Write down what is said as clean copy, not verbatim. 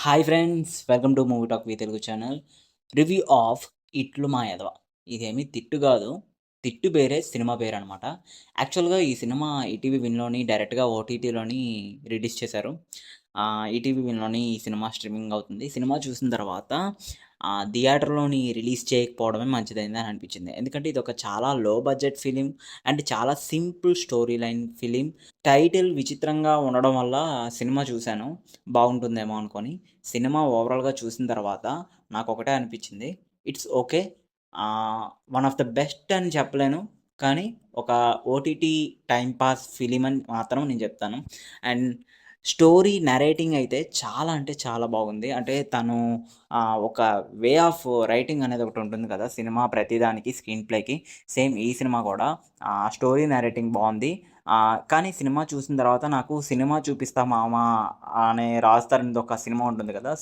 Hi friends! Welcome to movie talk V Telugu channel. Review of 'ఇట్లు మా ఎదవ'. ఇదేమి తిట్టు గాదు. తిట్టు పేరే సినిమా పేరనమాట. యాక్చువల్‌గా ఈ సినిమా ఈటీవీ విన్‌లోని డైరెక్ట్‌గా ఓటీటీలోని రిలీజ్ చేశారు. ఈటీవీ విన్‌లోని ఈ సినిమా స్ట్రీమింగ్ అవుతుంది. సినిమా చూసిన తర్వాత థియేటర్‌లోని రిలీజ్ చేయకపోవడమే మంచిదయిందని అనిపించింది. ఎందుకంటే ఇదొక చాలా లో బడ్జెట్ ఫిలిం అండ్ చాలా simple story line film. Title విచిత్రంగా ఉండడం వల్ల సినిమా చూశాను. బాగుంటుందేమో అనుకోని. సినిమా ఓవరాల్‌గా చూసిన తర్వాత నాకొకటే అనిపించింది. It's okay. One of the best అని చెప్పలేను. కానీ ఒక ఓటీటీ టైమ్ పాస్ ఫిలిం అని మాత్రం నేను చెప్తాను. అండ్ స్టోరీ నరేటింగ్ అయితే చాలా అంటే చాలా బాగుంది. అంటే తను ఒక వే ఆఫ్ రైటింగ్ అనేది ఒకటుంటుంది కదా! సినిమా ప్రతిదానికి స్క్రీన్ ప్లేకి. సేమ్ ఈ సినిమా కూడా స్టోరీ నరేటింగ్ బావుంది. కానీ సినిమా చూసిన తర్వాత నాకు 'సినిమా చూపిస్తా మామ' అనే రాజ్ తరుణ్‌దొక సినిమా ఉంటుంది కదా!